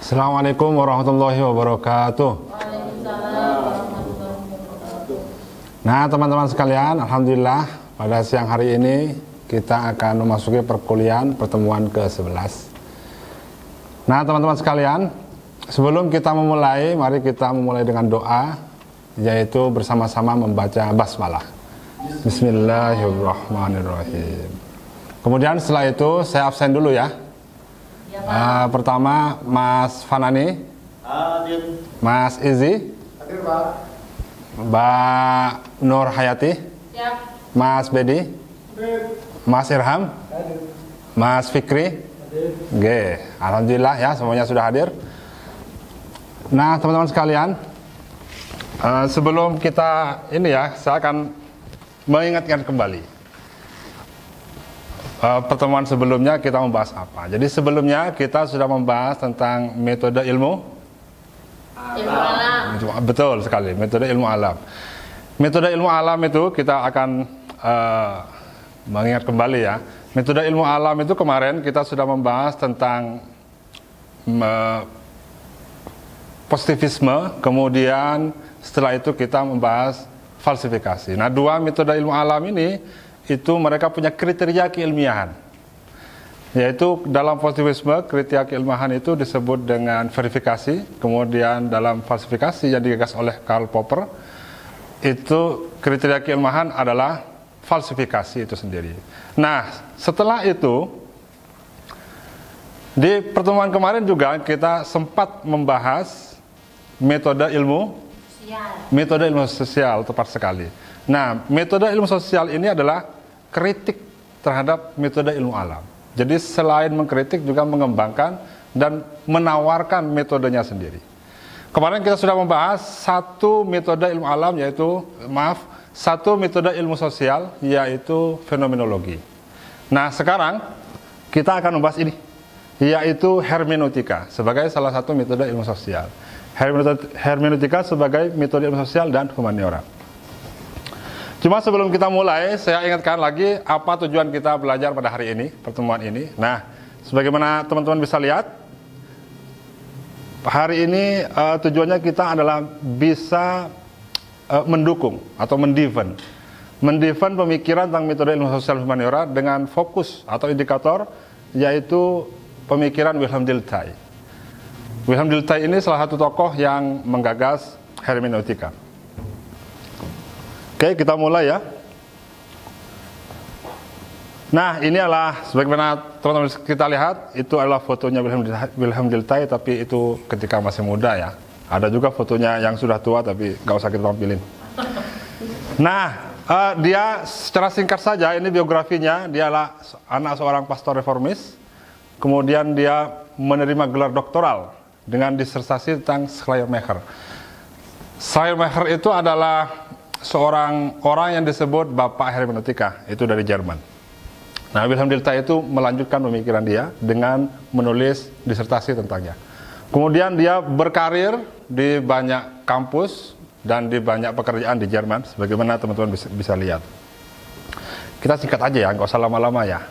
Assalamualaikum warahmatullahi wabarakatuh. Nah, teman-teman sekalian, alhamdulillah pada siang hari ini kita akan memasuki perkuliahan pertemuan ke-11. Nah, teman-teman sekalian, sebelum kita memulai, mari kita memulai dengan doa, yaitu bersama-sama membaca basmalah. Bismillahirrahmanirrahim. Kemudian setelah itu saya absen dulu ya. Pertama Mas Fanani, hadir. Mas Izi, hadir Pak. Mbak Nur Hayati, siap. Mas Bedi, hadir. Mas Irham, hadir. Mas Fikri, hadir. Oke, alhamdulillah ya semuanya sudah hadir. Nah, teman-teman sekalian, sebelum kita ini ya, saya akan mengingatkan kembali. Pertemuan sebelumnya kita membahas apa? Jadi sebelumnya kita sudah membahas tentang metode ilmu alam. Betul sekali, metode ilmu alam. Metode ilmu alam itu kita akan mengingat kembali ya. Metode ilmu alam itu kemarin kita sudah membahas tentang positivisme, kemudian setelah itu kita membahas falsifikasi. Nah, dua metode ilmu alam ini itu mereka punya kriteria keilmiahan, yaitu dalam positivisme kriteria keilmiahan itu disebut dengan verifikasi, kemudian dalam falsifikasi yang digagas oleh Karl Popper itu kriteria keilmiahan adalah falsifikasi itu sendiri. Nah, setelah itu di pertemuan kemarin juga kita sempat membahas metode ilmu sosial tepat sekali. Nah, metode ilmu sosial ini adalah kritik terhadap metode ilmu alam. Jadi selain mengkritik juga mengembangkan dan menawarkan metodenya sendiri. Kemarin kita sudah membahas satu metode ilmu alam satu metode ilmu sosial yaitu fenomenologi. Nah, sekarang kita akan membahas ini, yaitu hermeneutika sebagai salah satu metode ilmu sosial. Hermeneutika sebagai metode ilmu sosial dan humaniora. Cuma sebelum kita mulai, saya ingatkan lagi apa tujuan kita belajar pada hari ini, pertemuan ini. Nah, sebagaimana teman-teman bisa lihat, hari ini tujuannya kita adalah bisa mendukung atau mendefend pemikiran tentang metode ilmu sosial humaniora dengan fokus atau indikator, yaitu pemikiran Wilhelm Dilthey. Wilhelm Dilthey ini salah satu tokoh yang menggagas hermeneutika. Oke, kita mulai ya. Nah, ini adalah sebagaimana teman-teman kita lihat, itu adalah fotonya Wilhelm Dilthey, tapi itu ketika masih muda ya. Ada juga fotonya yang sudah tua, tapi nggak usah kita tampilin. Nah, dia secara singkat saja, ini biografinya, dia adalah anak seorang pastor reformis. Kemudian dia menerima gelar doktoral dengan disertasi tentang Schleiermacher. Schleiermacher itu adalah seorang orang yang disebut Bapak Hermeneutika, itu dari Jerman. Nah, Wilhelm Dilthey itu melanjutkan pemikiran dia dengan menulis disertasi tentangnya. Kemudian dia berkarir di banyak kampus dan di banyak pekerjaan di Jerman, sebagaimana teman-teman bisa lihat. Kita singkat aja ya, nggak usah lama-lama ya.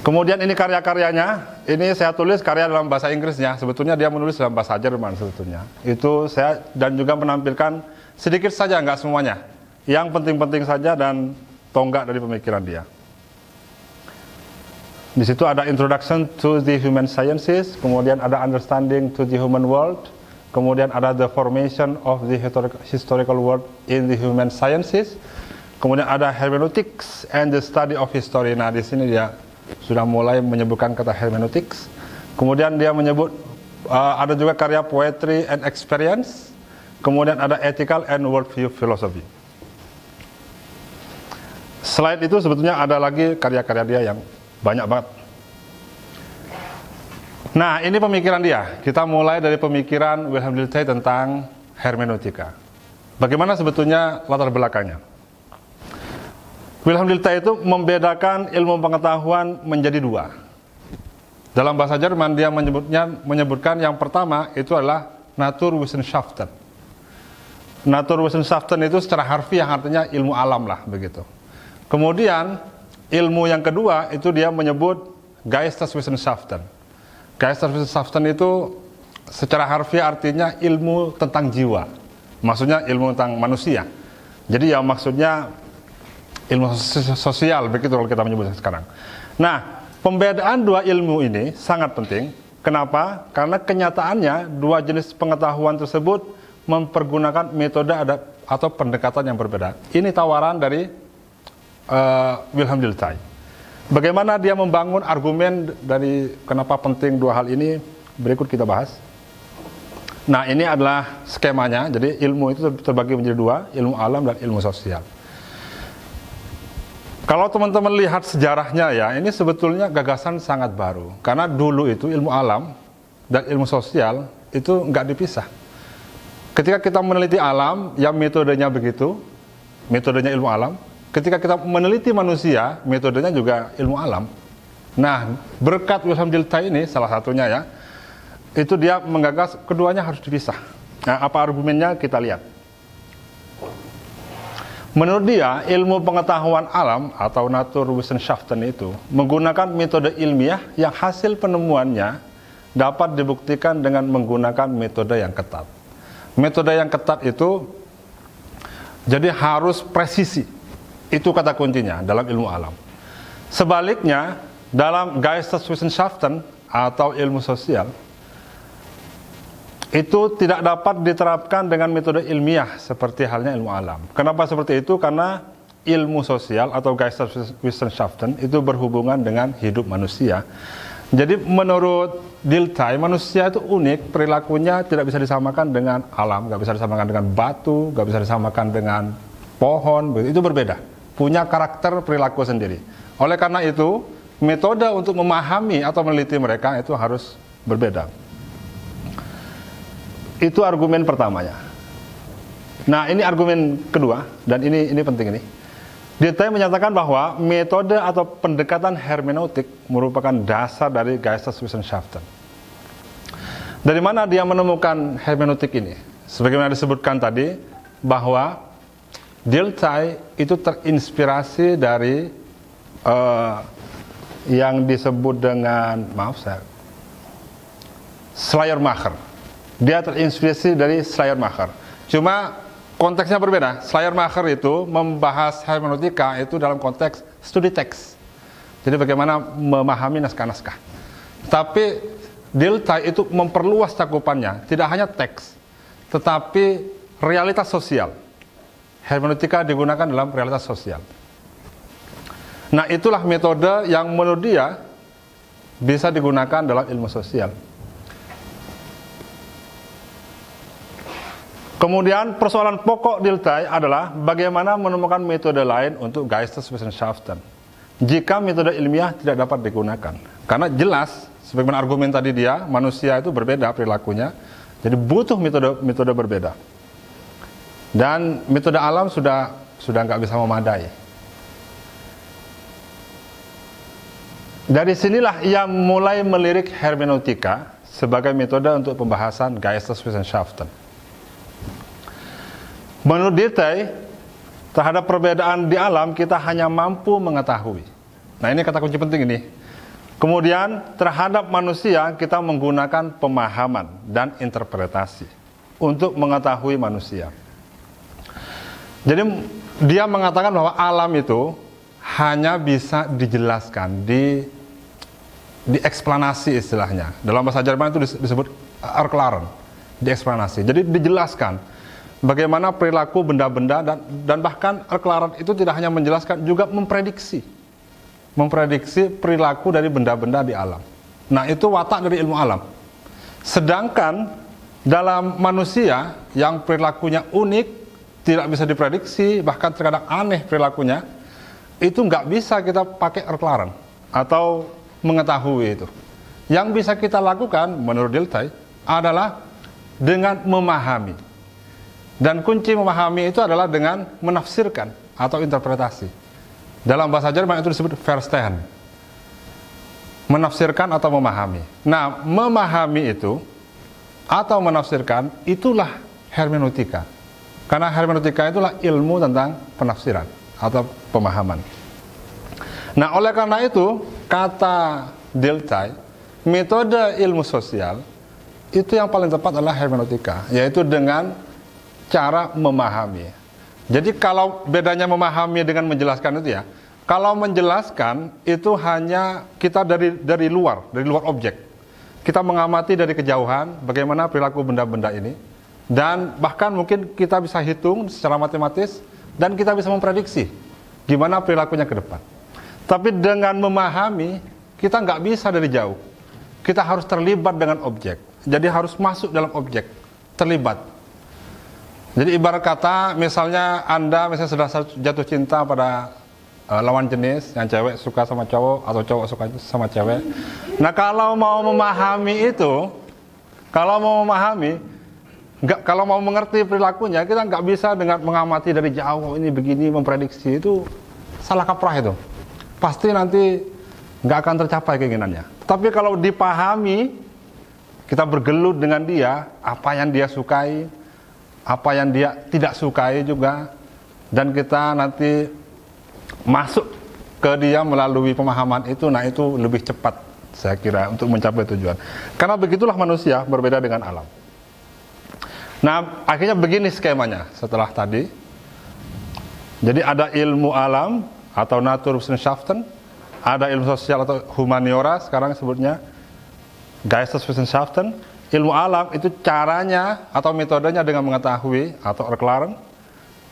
Kemudian ini karya-karyanya, ini saya tulis karya dalam bahasa Inggrisnya, sebetulnya dia menulis dalam bahasa Jerman sebetulnya. Itu saya dan juga menampilkan sedikit saja, nggak semuanya. Yang penting-penting saja dan tonggak dari pemikiran dia. Di situ ada Introduction to the Human Sciences, kemudian ada Understanding to the Human World, kemudian ada The Formation of the Historical World in the Human Sciences, kemudian ada Hermeneutics and the Study of History. Nah, di sini dia sudah mulai menyebutkan kata hermeneutics. Kemudian dia menyebut ada juga karya Poetry and Experience. Kemudian ada Ethical and Worldview Philosophy. Selain itu sebetulnya ada lagi karya-karya dia yang banyak banget. Nah, ini pemikiran dia. Kita mulai dari pemikiran Wilhelm Dilthey tentang hermeneutika. Bagaimana sebetulnya latar belakangnya? Wilhelm Dilthey itu membedakan ilmu pengetahuan menjadi dua. Dalam bahasa Jerman dia menyebutkan yang pertama itu adalah Naturwissenschaften. Naturwissenschaften itu secara harfiah artinya ilmu alam lah begitu. Kemudian ilmu yang kedua itu dia menyebut Geisteswissenschaften. Geisteswissenschaften itu secara harfiah artinya ilmu tentang jiwa. Maksudnya ilmu tentang manusia. Jadi ya maksudnya ilmu sosial, begitu kalau kita menyebutnya sekarang. Nah, pembedaan dua ilmu ini sangat penting. Kenapa? Karena kenyataannya dua jenis pengetahuan tersebut mempergunakan metode atau pendekatan yang berbeda. Ini tawaran dari Wilhelm Dilthey. Bagaimana dia membangun argumen dari kenapa penting dua hal ini, berikut kita bahas. Nah, ini adalah skemanya. Jadi ilmu itu terbagi menjadi dua, ilmu alam dan ilmu sosial. Kalau teman-teman lihat sejarahnya ya, ini sebetulnya gagasan sangat baru. Karena dulu itu ilmu alam dan ilmu sosial itu nggak dipisah. Ketika kita meneliti alam, ya metodenya begitu, metodenya ilmu alam. Ketika kita meneliti manusia, metodenya juga ilmu alam. Nah, berkat Wilhelm Dilthey ini, salah satunya ya, itu dia menggagas keduanya harus dipisah. Nah, apa argumennya kita lihat. Menurut dia, ilmu pengetahuan alam atau Naturwissenschaften itu menggunakan metode ilmiah yang hasil penemuannya dapat dibuktikan dengan menggunakan metode yang ketat. Metode yang ketat itu jadi harus presisi. Itu kata kuncinya dalam ilmu alam. Sebaliknya, dalam Geisteswissenschaften atau ilmu sosial, itu tidak dapat diterapkan dengan metode ilmiah seperti halnya ilmu alam. Kenapa seperti itu? Karena ilmu sosial atau Geisteswissenschaften itu berhubungan dengan hidup manusia. Jadi menurut Dilthey, manusia itu unik, perilakunya tidak bisa disamakan dengan alam, nggak bisa disamakan dengan batu, nggak bisa disamakan dengan pohon, itu berbeda. Punya karakter perilaku sendiri. Oleh karena itu, metode untuk memahami atau meneliti mereka itu harus berbeda. Itu argumen pertamanya. Nah, ini argumen kedua, dan ini penting ini. Dilthey menyatakan bahwa metode atau pendekatan hermeneutik merupakan dasar dari Geisteswissenschaften. Dari mana dia menemukan hermeneutik ini? Sebagaimana disebutkan tadi, bahwa Dilthey itu terinspirasi dari yang disebut dengan, Schleiermacher. Dia terinspirasi dari Schleiermacher. Cuma konteksnya berbeda. Schleiermacher itu membahas hermeneutika itu dalam konteks studi teks. Jadi bagaimana memahami naskah-naskah. Tapi Dilthey itu memperluas cakupannya. Tidak hanya teks, tetapi realitas sosial. Hermeneutika digunakan dalam realitas sosial. Nah, itulah metode yang menurut dia bisa digunakan dalam ilmu sosial. Kemudian persoalan pokok Dilthey adalah bagaimana menemukan metode lain untuk Geisteswissenschaften jika metode ilmiah tidak dapat digunakan. Karena jelas, sebagaimana argumen tadi dia, manusia itu berbeda perilakunya, jadi butuh metode berbeda. Dan metode alam sudah nggak bisa memadai. Dari sinilah ia mulai melirik hermeneutika sebagai metode untuk pembahasan Geisteswissenschaften. Menurut Dilthey, terhadap perbedaan di alam kita hanya mampu mengetahui. Nah, ini kata kunci penting ini. Kemudian terhadap manusia kita menggunakan pemahaman dan interpretasi untuk mengetahui manusia. Jadi dia mengatakan bahwa alam itu hanya bisa dijelaskan, dieksplanasi istilahnya. Dalam bahasa Jerman itu disebut erklären, dieksplanasi. Jadi dijelaskan bagaimana perilaku benda-benda dan bahkan erklären itu tidak hanya menjelaskan, juga memprediksi perilaku dari benda-benda di alam. Nah, itu watak dari ilmu alam. Sedangkan dalam manusia yang perilakunya unik, tidak bisa diprediksi, bahkan terkadang aneh perilakunya, itu nggak bisa kita pakai erklären atau mengetahui itu. Yang bisa kita lakukan menurut Dilthey adalah dengan memahami. Dan kunci memahami itu adalah dengan menafsirkan atau interpretasi. Dalam bahasa Jerman itu disebut verstehen. Menafsirkan atau memahami. Nah, memahami itu atau menafsirkan itulah hermeneutika. Karena hermeneutika itulah ilmu tentang penafsiran atau pemahaman. Nah, oleh karena itu, kata Dilthey, metode ilmu sosial itu yang paling tepat adalah hermeneutika, yaitu dengan cara memahami. Jadi kalau bedanya memahami dengan menjelaskan itu ya, kalau menjelaskan itu hanya kita dari luar objek. Kita mengamati dari kejauhan bagaimana perilaku benda-benda ini, dan bahkan mungkin kita bisa hitung secara matematis dan kita bisa memprediksi gimana perilakunya ke depan. Tapi dengan memahami, kita nggak bisa dari jauh. Kita harus terlibat dengan objek. Jadi harus masuk dalam objek, terlibat. Jadi ibarat kata, misalnya Anda sudah jatuh cinta pada lawan jenis, yang cewek suka sama cowok atau cowok suka sama cewek. Nah, kalau mau memahami itu, kalau mau mengerti perilakunya, kita nggak bisa dengan mengamati dari jauh, ini begini, memprediksi, itu salah kaprah itu. Pasti nanti nggak akan tercapai keinginannya. Tapi kalau dipahami, kita bergelut dengan dia, apa yang dia sukai, apa yang dia tidak sukai juga, dan kita nanti masuk ke dia melalui pemahaman itu, nah itu lebih cepat saya kira untuk mencapai tujuan. Karena begitulah manusia berbeda dengan alam. Nah, akhirnya begini skemanya setelah tadi. Jadi ada ilmu alam atau Naturwissenschaften, ada ilmu sosial atau humaniora sekarang sebutnya Geisteswissenschaften. Ilmu alam itu caranya atau metodenya dengan mengetahui atau erklaren.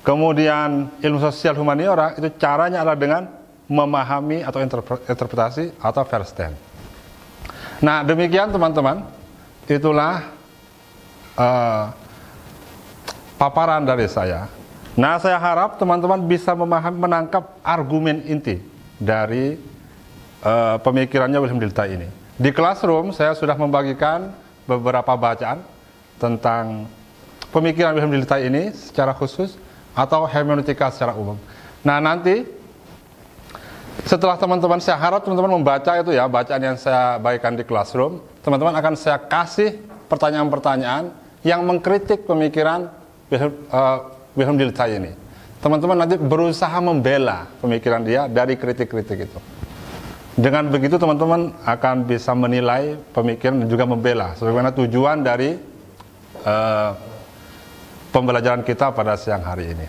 Kemudian ilmu sosial humaniora itu caranya adalah dengan memahami atau interpretasi atau verstehen. Nah, demikian teman-teman, itulah paparan dari saya. Nah, saya harap teman-teman bisa menangkap argumen inti dari pemikirannya Wilhelm Dilthey ini. Di Classroom saya sudah membagikan beberapa bacaan tentang pemikiran Wilhelm Dilthey ini secara khusus atau hermeneutika secara umum. Nah, nanti setelah teman-teman, saya harap teman-teman membaca itu ya, bacaan yang saya bagikan di Classroom, teman-teman akan saya kasih pertanyaan-pertanyaan yang mengkritik pemikiran Wilhelm Dilthey ini. Teman-teman nanti berusaha membela pemikiran dia dari kritik-kritik itu. Dengan begitu teman-teman akan bisa menilai pemikiran dan juga membela sebagaimana tujuan dari pembelajaran kita pada siang hari ini.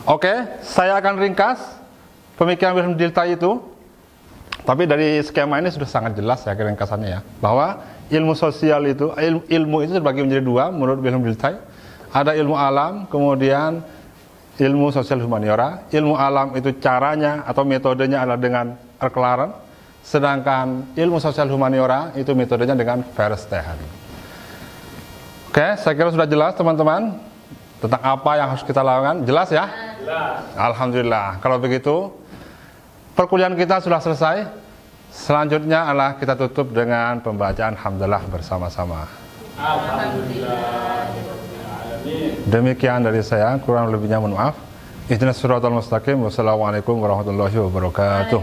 Oke, saya akan ringkas pemikiran Wilhelm Dilthey itu. Tapi dari skema ini sudah sangat jelas ya ringkasannya ya, bahwa ilmu sosial itu, ilmu itu terbagi menjadi dua menurut Wilhelm Dilthey. Ada ilmu alam, kemudian ilmu sosial humaniora. Ilmu alam itu caranya atau metodenya adalah dengan erklaren. Sedangkan ilmu sosial humaniora itu metodenya dengan verstehen. Oke, saya kira sudah jelas teman-teman tentang apa yang harus kita lakukan. Jelas ya? Jelas. Alhamdulillah. Kalau begitu, perkuliahan kita sudah selesai. Selanjutnya adalah kita tutup dengan pembacaan hamdalah bersama-sama. Alhamdulillah. Demikian dari saya, kurang lebihnya mohon maaf. Ihdinas siratal mustaqim. Wassalamualaikum warahmatullahi wabarakatuh.